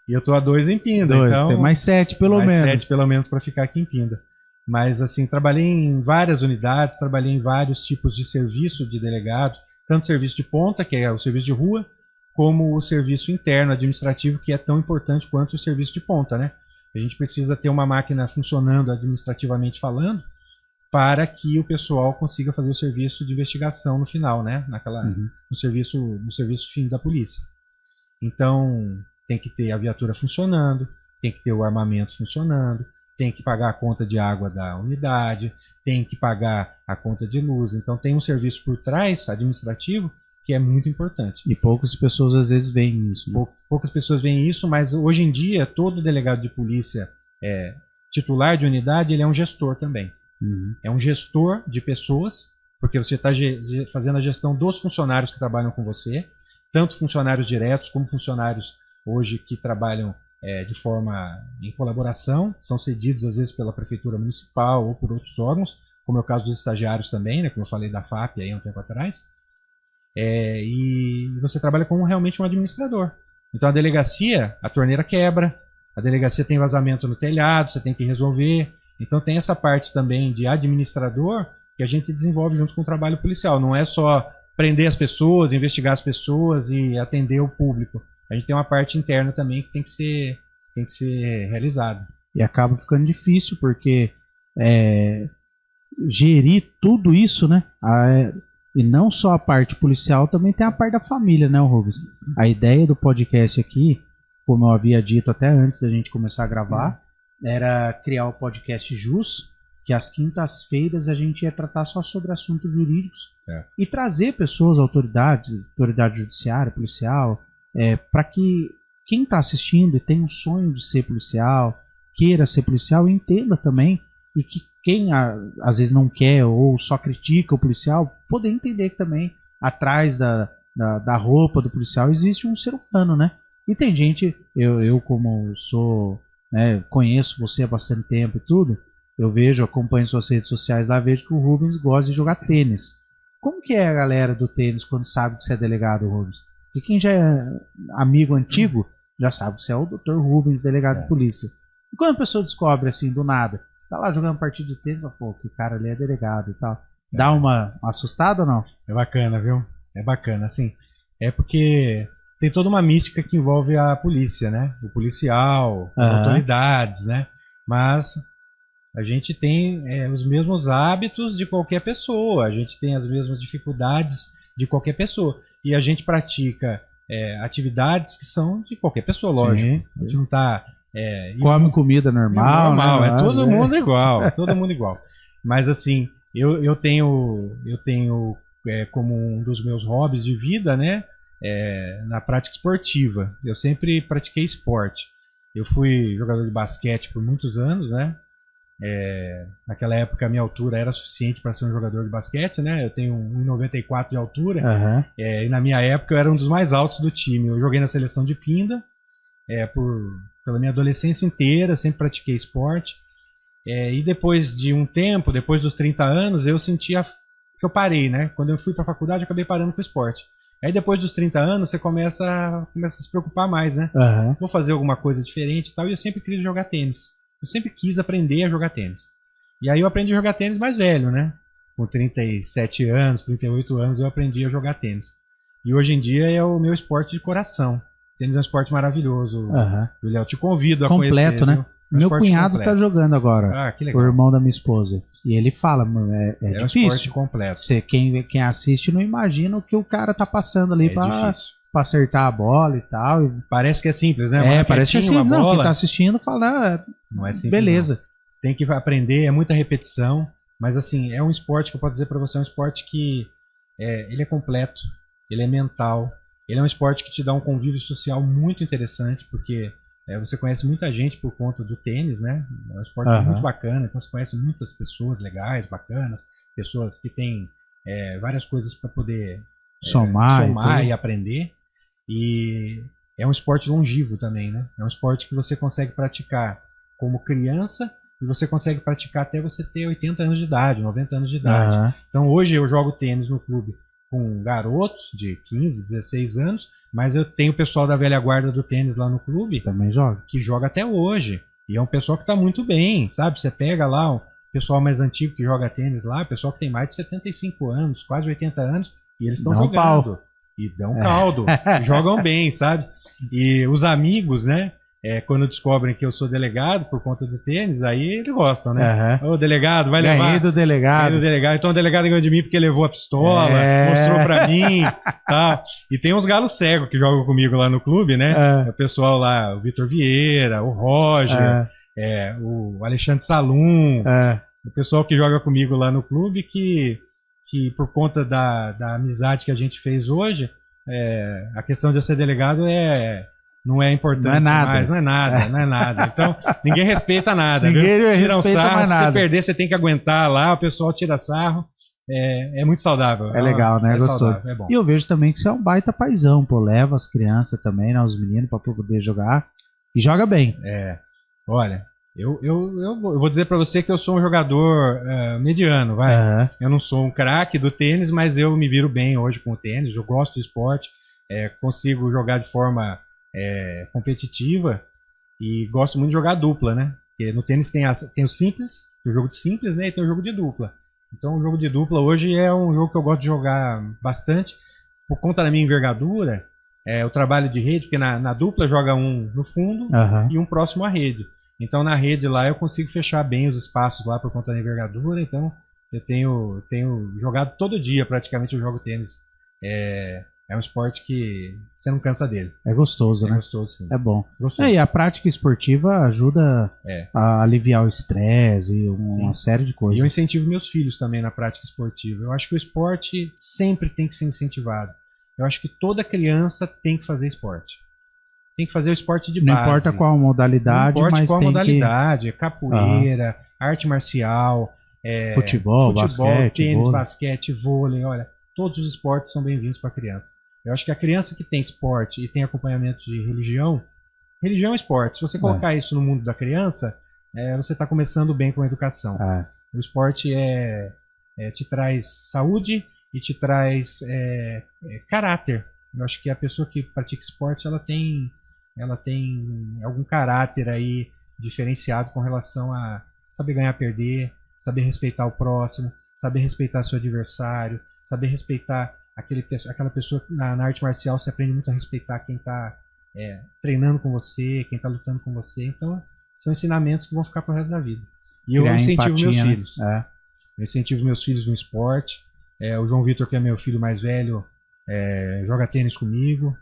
E eu tô a 2 em Pinda. 2, então, tem mais 7 pelo menos. Mais 7 pelo menos para ficar aqui em Pinda. Mas assim, trabalhei em várias unidades, trabalhei em vários tipos de serviço de delegado, tanto serviço de ponta, que é o serviço de rua, como o serviço interno administrativo, que é tão importante quanto o serviço de ponta, né? A gente precisa ter uma máquina funcionando administrativamente falando, para que o pessoal consiga fazer o serviço de investigação no final, né? No serviço fim da polícia. Então, tem que ter a viatura funcionando, tem que ter o armamento funcionando, tem que pagar a conta de água da unidade, tem que pagar a conta de luz. Então, tem um serviço por trás, administrativo, que é muito importante. E poucas pessoas às vezes veem isso. Né? Poucas pessoas veem isso, mas hoje em dia, todo delegado de polícia titular de unidade, ele é um gestor também. É um gestor de pessoas, porque você está fazendo a gestão dos funcionários que trabalham com você, tanto funcionários diretos como funcionários hoje que trabalham de forma em colaboração, são cedidos às vezes pela prefeitura municipal ou por outros órgãos, como é o caso dos estagiários também, né, como eu falei da FAP aí há um tempo atrás. E você trabalha como realmente um administrador. Então a delegacia, a torneira quebra, a delegacia tem vazamento no telhado, você tem que resolver. Então tem essa parte também de administrador que a gente desenvolve junto com o trabalho policial. Não é só prender as pessoas, investigar as pessoas e atender o público. A gente tem uma parte interna também que tem que ser realizada. E acaba ficando difícil porque gerir tudo isso, né? E não só a parte policial, também tem a parte da família, né, Rubens? A ideia do podcast aqui, como eu havia dito até antes da gente começar a gravar, era criar o podcast Jus, que às quintas-feiras a gente ia tratar só sobre assuntos jurídicos e trazer pessoas, autoridade judiciária, policial, para que quem está assistindo e tem um sonho de ser policial, queira ser policial, entenda também, e que quem às vezes não quer ou só critica o policial, poder entender que também atrás da roupa do policial existe um ser humano, né? E tem gente, eu como sou né, conheço você há bastante tempo e tudo, eu vejo, acompanho suas redes sociais lá, vejo que o Rubens gosta de jogar tênis. Como que é a galera do tênis quando sabe que você é delegado, Rubens? E quem já é amigo antigo já sabe que você é o Dr. Rubens, delegado de polícia. E quando a pessoa descobre assim, do nada, tá lá jogando partida de tênis, pô, que cara ali é delegado e tal. Dá uma assustada ou não? É bacana, viu? É bacana, assim. É porque tem toda uma mística que envolve a polícia, né? O policial, as autoridades, né? Mas a gente tem os mesmos hábitos de qualquer pessoa, a gente tem as mesmas dificuldades de qualquer pessoa. E a gente pratica atividades que são de qualquer pessoa, lógico. Sim. A gente não tá... come comida normal, né? Todo mundo igual, todo mundo igual. Mas assim, eu tenho como um dos meus hobbies de vida, né, na prática esportiva. Eu sempre pratiquei esporte. Eu fui jogador de basquete por muitos anos, né? Naquela época a minha altura era suficiente para ser um jogador de basquete, né? Eu tenho 1,94 de altura. E na minha época eu era um dos mais altos do time. Eu joguei na seleção de Pinda pela minha adolescência inteira, sempre pratiquei esporte. E depois de um tempo, depois dos 30 anos, eu sentia que eu parei, né? Quando eu fui para a faculdade, eu acabei parando com o esporte. Aí depois dos 30 anos, você começa a se preocupar mais, né? Vou fazer alguma coisa diferente e tal. E eu sempre quis jogar tênis. Eu sempre quis aprender a jogar tênis. E aí eu aprendi a jogar tênis mais velho, né? Com 37 anos, 38 anos, eu aprendi a jogar tênis. E hoje em dia é o meu esporte de coração. Tênis é um esporte maravilhoso. Léo, te convido a conhecer. Completo, né? Meu cunhado tá jogando agora. Que legal. O irmão da minha esposa. E ele fala, é um difícil. Esporte completo. Quem assiste não imagina o que o cara tá passando ali pra acertar a bola e tal. Parece que é simples, né? Parece que é simples. Não, quem tá assistindo fala, não é simples, beleza. Não. Tem que aprender, é muita repetição. Mas assim, é um esporte que eu posso dizer pra você, é um esporte que ele é completo, ele é mental. Ele é um esporte que te dá um convívio social muito interessante, porque você conhece muita gente por conta do tênis, né? É um esporte muito bacana, então você conhece muitas pessoas legais, bacanas, pessoas que têm várias coisas para poder somar e aprender. E é um esporte longevo também, né? É um esporte que você consegue praticar como criança e você consegue praticar até você ter 80 anos de idade, 90 anos de idade. Então hoje eu jogo tênis no clube com garotos de 15, 16 anos, mas eu tenho o pessoal da velha guarda do tênis lá no clube também que joga até hoje. E é um pessoal que está muito bem, sabe? Você pega lá o pessoal mais antigo que joga tênis lá, o pessoal que tem mais de 75 anos, quase 80 anos, e eles estão jogando. E dão caldo, e jogam bem, sabe? E os amigos, né? Quando descobrem que eu sou delegado por conta do tênis, aí eles gostam, né? Ô, delegado, vai levar. Ganhei do delegado. Ganhei do delegado. Então o delegado ganhou de mim porque levou a pistola, mostrou pra mim, tal. E tem uns galos cegos que jogam comigo lá no clube, né? O pessoal lá, o Vitor Vieira, o Roger, o Alexandre Salum, o pessoal que joga comigo lá no clube que por conta da amizade que a gente fez hoje, a questão de eu ser delegado não é importante, não é nada. Mais, não é nada. Então, ninguém respeita nada. Ninguém tira um sarro, mais nada. Se você perder, você tem que aguentar lá, o pessoal tira sarro. É muito saudável. É legal, né? Gostoso. É bom. E eu vejo também que você é um baita paizão, pô. Leva as crianças também, né? Os meninos, pra poder jogar. E joga bem. Olha, eu vou dizer pra você que eu sou um jogador mediano, vai. Eu não sou um craque do tênis, mas eu me viro bem hoje com o tênis. Eu gosto do esporte. Consigo jogar de forma competitiva e gosto muito de jogar dupla, né? Porque no tênis tem o simples, o jogo de simples, né? E tem o jogo de dupla. Então o jogo de dupla hoje é um jogo que eu gosto de jogar bastante por conta da minha envergadura. O trabalho de rede, porque na dupla joga um no fundo e um próximo à rede. Então na rede lá eu consigo fechar bem os espaços lá por conta da envergadura. Então eu tenho jogado todo dia praticamente, eu jogo tênis. É um esporte que você não cansa dele. É gostoso, né? É gostoso, sim. É bom. Gostoso. E a prática esportiva ajuda a aliviar o estresse e uma série de coisas. E eu incentivo meus filhos também na prática esportiva. Eu acho que o esporte sempre tem que ser incentivado. Eu acho que toda criança tem que fazer esporte. Tem que fazer o esporte de base. Não importa qual modalidade, não importa mas qual tem modalidade. Capoeira, arte marcial, futebol, basquete, tênis, vôlei. basquete, vôlei. Olha, todos os esportes são bem-vindos para a criança. Eu acho que a criança que tem esporte e tem acompanhamento de religião, Religião é esporte. Se você colocar isso no mundo da criança, você está começando bem com a educação. O esporte te traz saúde e te traz caráter. Eu acho que a pessoa que pratica esporte, ela tem algum caráter aí diferenciado com relação a saber ganhar, perder, saber respeitar o próximo, saber respeitar seu adversário, saber respeitar aquela pessoa. Na arte marcial você aprende muito a respeitar quem está treinando com você, quem está lutando com você. Então são ensinamentos que vão ficar pro resto da vida. E eu incentivo meus filhos. Eu incentivo meus filhos no esporte. O João Vitor, que é meu filho mais velho, joga tênis comigo,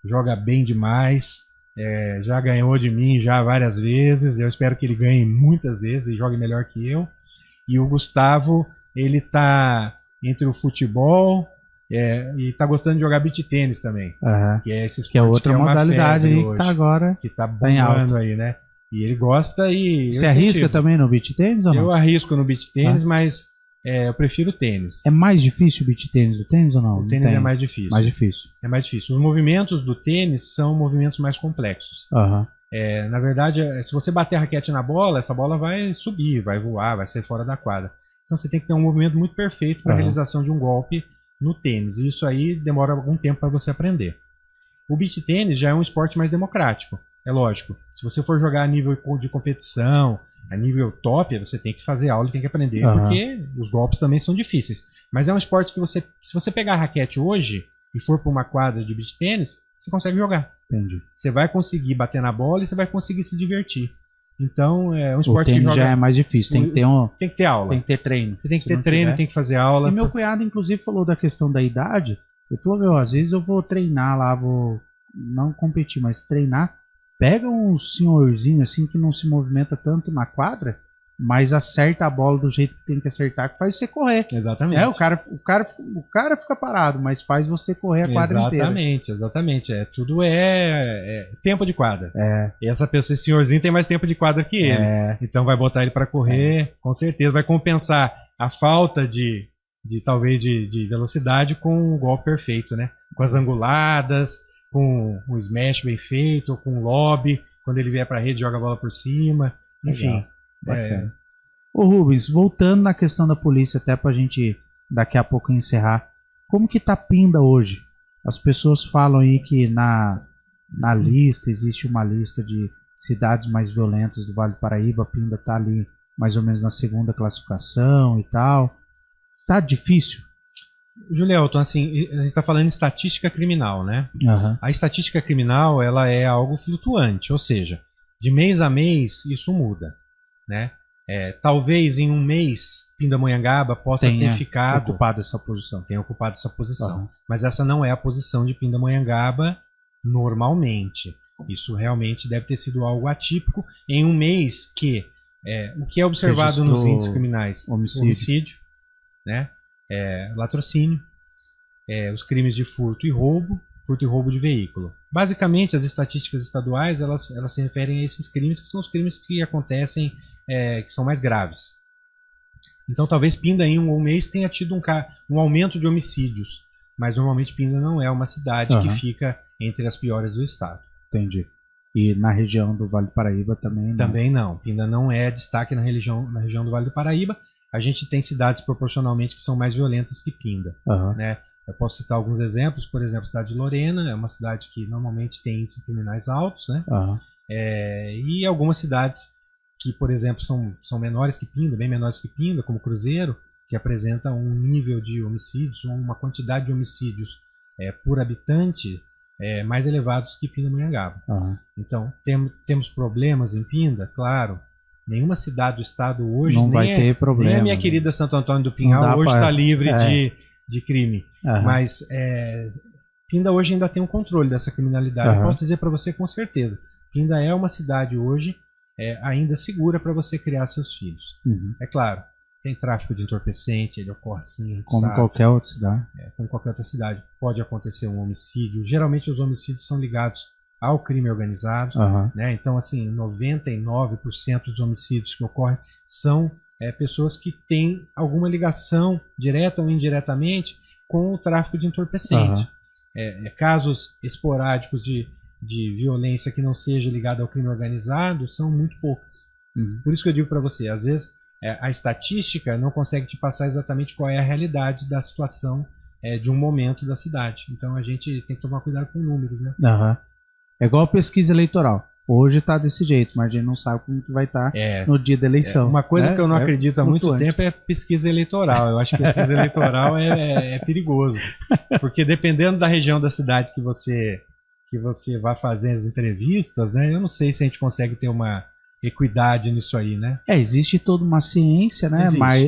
joga bem demais. Já ganhou de mim já várias vezes. Eu espero que ele ganhe muitas vezes e jogue melhor que eu. E o Gustavo, ele tá entre o futebol e tá gostando de jogar beach tênis também. Que é esse esporte, que é outra modalidade aí que tá agora. Que tá bombando aí, né? E ele gosta e... Você arrisca também no beach tênis ou não? Eu arrisco no beach tênis, mas eu prefiro tênis. É mais difícil o beach tênis do tênis ou não? O tênis é mais difícil. Mais difícil. É mais difícil. Os movimentos do tênis são movimentos mais complexos. Na verdade, se você bater a raquete na bola, essa bola vai subir, vai voar, vai sair fora da quadra. Então você tem que ter um movimento muito perfeito para a realização de um golpe no tênis. E isso aí demora algum tempo para você aprender. O beach tênis já é um esporte mais democrático. É lógico. Se você for jogar a nível de competição, a nível top, você tem que fazer aula e tem que aprender, porque os golpes também são difíceis. Mas é um esporte que se você pegar a raquete hoje e for para uma quadra de beach tênis, você consegue jogar. Entendi. Você vai conseguir bater na bola e você vai conseguir se divertir. Então, é um esporte que joga... já é mais difícil, tem que ter aula. Tem que ter treino. Você tem que ter treino, tem que fazer aula. E meu cunhado, inclusive, falou da questão da idade. Ele falou, às vezes eu vou treinar lá, vou não competir, mas treinar. Pega um senhorzinho assim que não se movimenta tanto na quadra, mas acerta a bola do jeito que tem que acertar, que faz você correr. Exatamente. O cara fica parado, mas faz você correr a quadra inteira. Exatamente. Tudo tempo de quadra. E esse senhorzinho tem mais tempo de quadra que ele. Então vai botar ele para correr, com certeza. Vai compensar a falta talvez de velocidade com o golpe perfeito, né? Com as anguladas, com um smash bem feito, com um lobby, quando ele vier para a rede joga a bola por cima, enfim. Ô Rubens, voltando na questão da polícia, até pra gente daqui a pouco encerrar, como que tá Pinda hoje? As pessoas falam aí que na lista, existe uma lista de cidades mais violentas do Vale do Paraíba, Pinda tá ali mais ou menos na segunda classificação e tal. Tá difícil? Julielton, assim, a gente está falando em estatística criminal, né? A estatística criminal, ela é algo flutuante, ou seja, de mês a mês isso muda, né? Talvez em um mês Pindamonhangaba possa ter ficado... ocupado essa posição. Tenha ocupado essa posição. Mas essa não é a posição de Pindamonhangaba normalmente. Isso realmente deve ter sido algo atípico em um mês que... o que é observado nos índices criminais? Homicídio, né? Latrocínio, os crimes de furto e roubo de veículo. Basicamente, as estatísticas estaduais elas se referem a esses crimes, que são os crimes que acontecem, que são mais graves. Então, talvez Pinda em um mês tenha tido um aumento de homicídios, mas normalmente Pinda não é uma cidade que fica entre as piores do estado. Entendi. E na região do Vale do Paraíba também não? Também não. Pinda não é destaque na região do Vale do Paraíba. A gente tem cidades proporcionalmente que são mais violentas que Pinda, né? Eu posso citar alguns exemplos, por exemplo, a cidade de Lorena é uma cidade que normalmente tem índices criminais altos, né? E algumas cidades que, por exemplo, são menores que Pinda, bem menores que Pinda, como Cruzeiro, que apresenta um nível de homicídios, uma quantidade de homicídios por habitante mais elevados que Pindamonhangaba. Então, temos problemas em Pinda? Claro. Nenhuma cidade do estado hoje, não vai ter problema, nem a minha querida Santo Antônio do Pinhal hoje está livre de crime. Mas Pinda hoje ainda tem um controle dessa criminalidade. Eu posso dizer para você com certeza. Pinda é uma cidade hoje ainda segura para você criar seus filhos. É claro, tem tráfico de entorpecente, ele ocorre sim. Como qualquer outra cidade. Como qualquer outra cidade. Pode acontecer um homicídio. Geralmente os homicídios são ligados ao crime organizado, né? Então, assim, 99% dos homicídios que ocorrem são pessoas que têm alguma ligação, direta ou indiretamente, com o tráfico de entorpecente. Casos esporádicos de de violência que não seja ligada ao crime organizado são muito poucas. Por isso que eu digo para você, às vezes a estatística não consegue te passar exatamente qual é a realidade da situação de um momento da cidade. Então a gente tem que tomar cuidado com números, né? Uhum. É igual a pesquisa eleitoral. Hoje está desse jeito, mas a gente não sabe como que vai estar no dia da eleição. Uma coisa que eu não acredito há muito tempo é pesquisa eleitoral. Eu acho que pesquisa eleitoral é perigoso. Porque dependendo da região da cidade que você vai fazer as entrevistas, né? Eu não sei se a gente consegue ter uma equidade nisso aí, né? Existe toda uma ciência, né?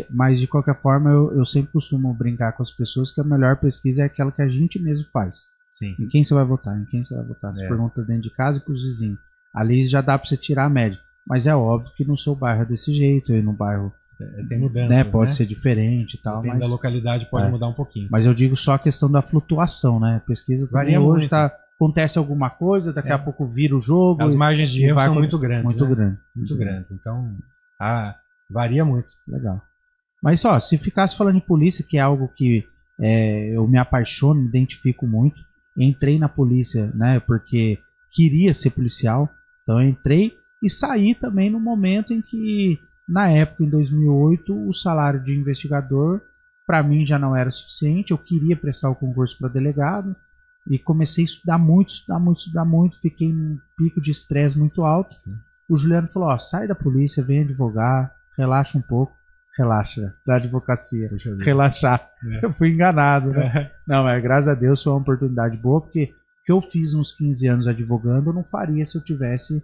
Mas de qualquer forma eu sempre costumo brincar com as pessoas que a melhor pesquisa é aquela que a gente mesmo faz. Sim. Em quem você vai votar? Em quem você vai votar? Você pergunta dentro de casa e para os vizinhos. Ali já dá para você tirar a média. Mas é óbvio que no seu bairro é desse jeito, e no bairro tem mudanças, né? Pode ser diferente e tal. Depende da localidade, pode mudar um pouquinho. Mas eu digo só a questão da flutuação, né? A pesquisa varia hoje muito. Acontece alguma coisa, daqui a pouco vira o jogo. As margens de erro são muito grandes. Muito grandes. Então, varia muito. Legal. Mas só, se ficasse falando de polícia, que é algo que eu me apaixono, me identifico muito, entrei na polícia, né? Porque queria ser policial. Então eu entrei e saí também no momento em que, na época, em 2008, o salário de investigador, para mim, já não era suficiente. Eu queria prestar o concurso para delegado e comecei a estudar muito. Fiquei num pico de estresse muito alto. Sim. O Juliano falou, sai da polícia, vem advogar, relaxa um pouco. Relaxa, da advocacia, relaxar. Eu fui enganado, né? Não, mas graças a Deus foi uma oportunidade boa, porque o que eu fiz uns 15 anos advogando, eu não faria se eu tivesse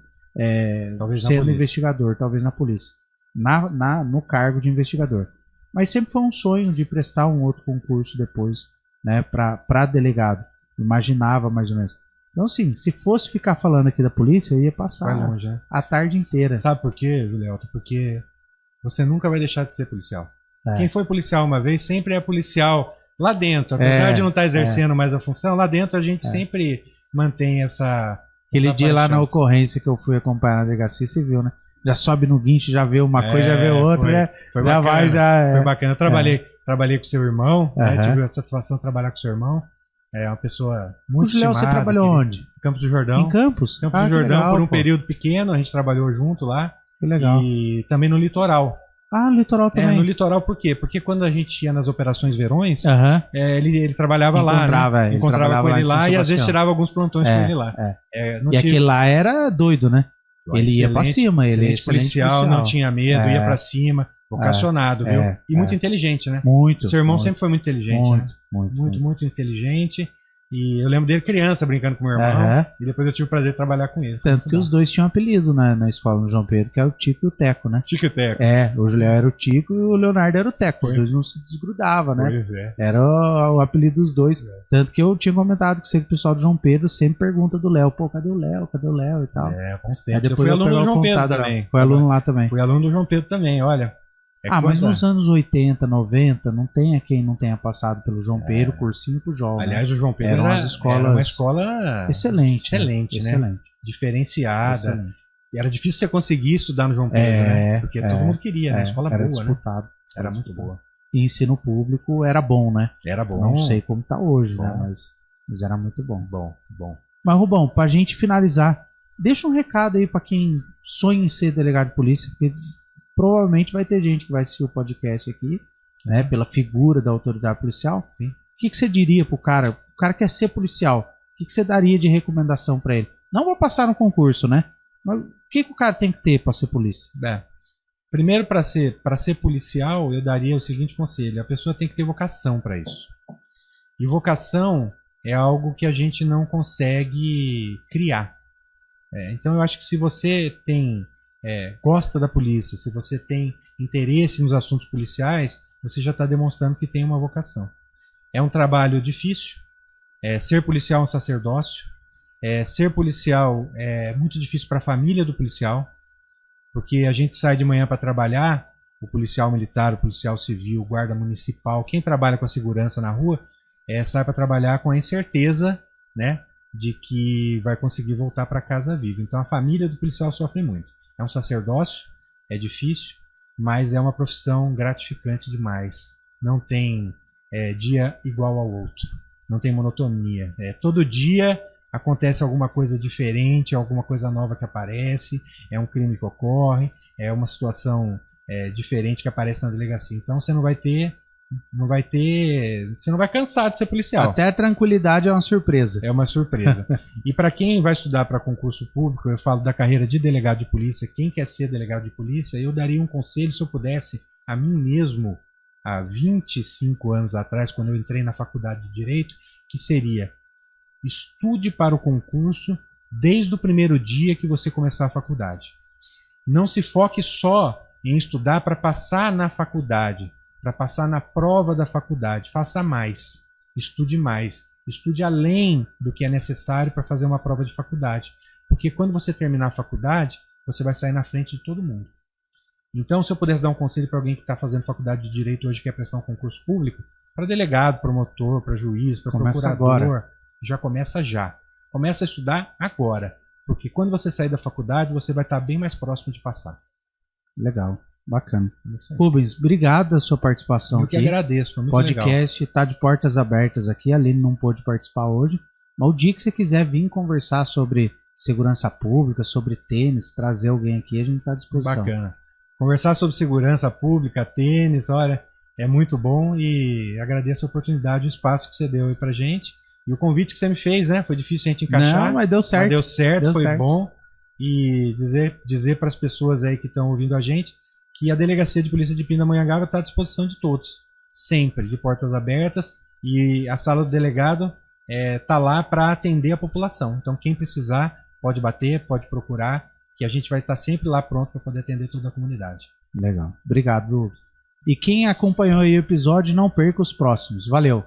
sendo investigador, talvez na polícia, no cargo de investigador. Mas sempre foi um sonho de prestar um outro concurso depois, né, para delegado. Imaginava mais ou menos. Então, assim, se fosse ficar falando aqui da polícia, eu ia passar longe, né? A tarde inteira. Sabe por quê, Julielto? Porque você nunca vai deixar de ser policial. Quem foi policial uma vez sempre é policial lá dentro. Apesar de não estar exercendo mais a função, lá dentro a gente sempre mantém essa Aquele dia lá na ocorrência que eu fui acompanhar na delegacia, você viu, né? Já sobe no guincho, já vê uma coisa, já vê outra, foi já bacana, vai, já... Foi bacana. Eu trabalhei com seu irmão, né? Tive a satisfação de trabalhar com seu irmão. É uma pessoa muito estimada. Você trabalhou onde? Campos do Jordão. Em Campos? Campos do Jordão, legal, por um período pequeno, a gente trabalhou junto lá. Que legal. E também no litoral. No litoral também. No litoral por quê? Porque quando a gente ia nas operações verões, ele trabalhava lá, né? Encontrava com ele lá e às vezes tirava alguns plantões com ele lá. E aquele lá era doido, né? Ele ia pra cima, ele policial, não tinha medo, ia pra cima, vocacionado, viu? E muito inteligente, né? Muito. Seu irmão sempre foi muito inteligente, né? Muito inteligente. E eu lembro dele criança brincando com meu irmão. E depois eu tive o prazer de trabalhar com ele. Tanto que os dois tinham apelido na escola, no João Pedro, que era o Tico e o Teco, né? Tico e o Teco. O Julião era o Tico e o Leonardo era o Teco. Os dois não se desgrudavam, né? Pois é. Era o apelido dos dois. Tanto que eu tinha comentado que o pessoal do João Pedro sempre pergunta do Léo. Pô, cadê o Léo? Cadê o Léo e tal? Bons tempos. Eu fui aluno do João Pedro também. Foi aluno lá também. Fui aluno do João Pedro também, olha. Mas nos anos 80, 90, não tenha quem não tenha passado pelo João Pedro, cursinho pro jovem. Aliás, o João Pedro era uma escola excelente, né? Diferenciada. Excelente. E era difícil você conseguir estudar no João Pedro, né? Porque todo mundo queria, né? Escola era boa, disputado, né? Era muito boa. E ensino público era bom, né? Era bom. Não sei como tá hoje, né? Mas era muito bom. Bom. Mas, Rubão, pra gente finalizar, deixa um recado aí pra quem sonha em ser delegado de polícia, porque provavelmente vai ter gente que vai assistir o podcast aqui, né, pela figura da autoridade policial. Sim. O que você diria pro cara? O cara quer ser policial. O que você daria de recomendação para ele? Não vou passar no concurso, né? Mas o que o cara tem que ter para ser polícia? Primeiro, para ser policial, eu daria o seguinte conselho: a pessoa tem que ter vocação para isso. E vocação é algo que a gente não consegue criar. Então, eu acho que se você gosta da polícia, se você tem interesse nos assuntos policiais, você já está demonstrando que tem uma vocação. É um trabalho difícil. Ser policial é um sacerdócio. Ser policial é muito difícil para a família do policial, porque a gente sai de manhã para trabalhar, o policial militar, o policial civil, o guarda municipal, quem trabalha com a segurança na rua, sai para trabalhar com a incerteza, né, de que vai conseguir voltar para casa vivo. Então a família do policial sofre muito. É um sacerdócio, é difícil, mas é uma profissão gratificante demais. Não tem dia igual ao outro. Não tem monotonia. Todo dia acontece alguma coisa diferente, alguma coisa nova que aparece, é um crime que ocorre, é uma situação diferente que aparece na delegacia. Então você não vai cansar de ser policial. Até a tranquilidade é uma surpresa. É uma surpresa. E para quem vai estudar para concurso público, eu falo da carreira de delegado de polícia, quem quer ser delegado de polícia, eu daria um conselho, se eu pudesse, a mim mesmo, há 25 anos atrás, quando eu entrei na faculdade de Direito, que seria: estude para o concurso desde o primeiro dia que você começar a faculdade. Não se foque só em estudar para passar na faculdade, para passar na prova da faculdade. Faça mais, estude mais, estude além do que é necessário para fazer uma prova de faculdade. Porque quando você terminar a faculdade, você vai sair na frente de todo mundo. Então, se eu pudesse dar um conselho para alguém que está fazendo faculdade de Direito hoje, que quer prestar um concurso público, para delegado, promotor, para juiz, para procurador, agora. já começa já. Começa a estudar agora. Porque quando você sair da faculdade, você vai estar bem mais próximo de passar. Legal, bacana. Rubens, obrigado pela sua participação aqui. Eu que agradeço, foi muito legal. O podcast está de portas abertas aqui. A Aline não pôde participar hoje, mas o dia que você quiser vir conversar sobre segurança pública, sobre tênis, trazer alguém aqui, a gente está à disposição. Bacana. Conversar sobre segurança pública, tênis, olha, é muito bom e agradeço a oportunidade, o espaço que você deu aí pra gente e o convite que você me fez, né? Foi difícil a gente encaixar. Não, mas deu certo. Mas deu certo, foi bom. E dizer para as pessoas aí que estão ouvindo a gente que a Delegacia de Polícia de Pindamonhangaba está à disposição de todos, sempre, de portas abertas, e a sala do delegado está lá para atender a população. Então, quem precisar, pode bater, pode procurar, que a gente vai estar sempre lá pronto para poder atender toda a comunidade. Legal. Obrigado, Rubens. E quem acompanhou aí o episódio, não perca os próximos. Valeu!